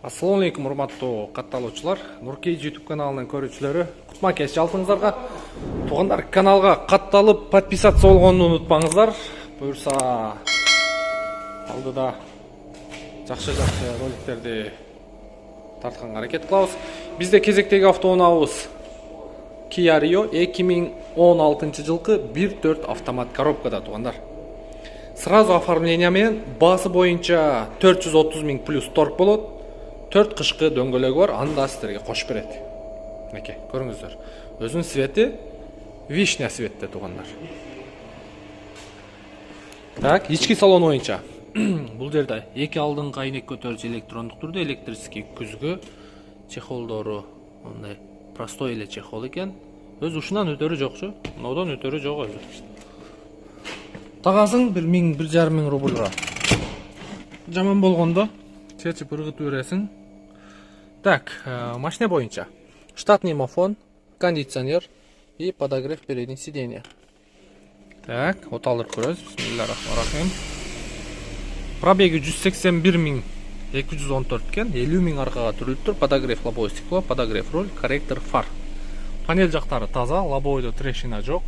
Assalamu alaikum, урматтуу катталуучулар. Нуркейж YouTube каналынын көрүүчүлөрү, кутма кеш жалпыңыздарга. Тугандар, каналга катталып, подписаться болгонду унутпаңыздар. Буюрса, алдыда жакшы роликтерди тартканга аракет кылабыз. Бизде кезектеги автоунаабыз Kia Rio 2016 жылкы 1.4 автомат коробкада, тугандар. Сразу оформление менен басы боюнча 430 000 плюс торг болот. 4 кышкы дөңгөлөгү бар, аны да сиздерге кошуп берет. Мынакей, көрүңүздөр. Өзүнүн свети вишня светте, тугандар. Так, ички салон боюнча. Бул жерде эки алдыңкы айнек көтөрүүчү электрондук түрдө, электрический күзгү, чехолдору мындай простой эле чехол экен. Өз ушунан өтөрү жокчу, мынодон өтөрү жок өзү. Тагасың 1.5 миң рубльга. Жаман болгондо чечип ыргытып бересиң. Так, машина боюнча штатный мафон, кондиционер и подогрев передних сидений. Так, оталдырып көрөбүз. Бисмиллахиррахманиррахим. Пробеги 181 214 экен, 50 000 аркага түрүлүп тур. Подогрев лобовое стекло, подогрев руль, корректор фар. Панель жактары таза, лобовойдо трещина жок.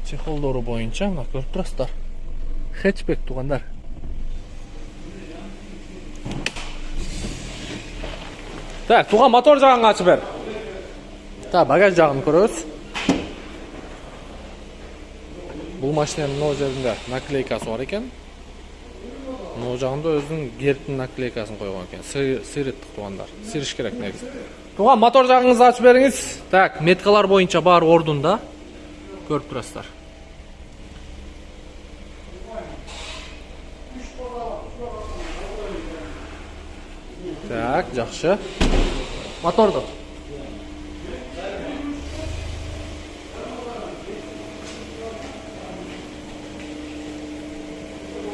Чехолдору боюнча мына көрүп турасыздар. Хэтчбек, тугандар. Так, туган мотор жагын ачып бер. Так, багаж жагын көрөбүз. Бул машинанын мына жеринде наклейкасы бар экен. Мына жагында өзүнүн гербтин наклейкасын койгон экен. Сыйрыттык, тугандар. Сириш керек негизи. Туган мотор жагыңызды ачып бериңиз. Так, меткалар боюнча баары ордунда. Көрүп турасыздар. Так, жакшы. Моторду.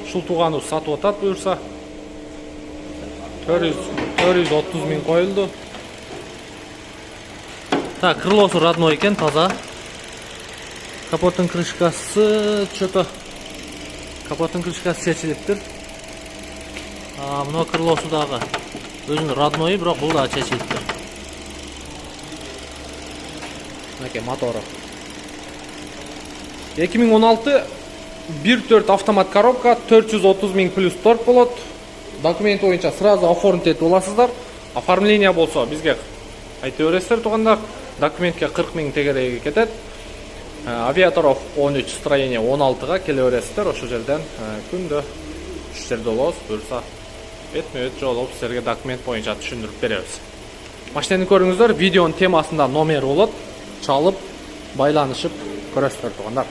Ушул тууганыбыз сатып атат буюрса. 430 000 коюлду. Так, крылосу родной экен, таза. Капоттун крышкасы что-то капоттун крышкасы чечилиптир. Мына крылосу дагы өзүнүн родной, бирок бул да чечилиптир. Мынакей мотору. 2016 1.4 автомат коробка, 430 000 плюс торг болот. Документ боюнча сразу оформить этип аласыздар. Оформление болсо бизге айта бересиздер, тугандар. Документке 40 000 тегереги кетет. Авиаторов 13, строение 16-га келе бересиздер. Ошол жерден күндө уш жерде болобуз. Буюрса бетме-бет жолуп силерге документ боюнча түшүндүрүп беребиз. Машинаны көрүңүздөр, видеонун темасында номер болот. Чалып, байланышып көрөсүздөр, тугандар.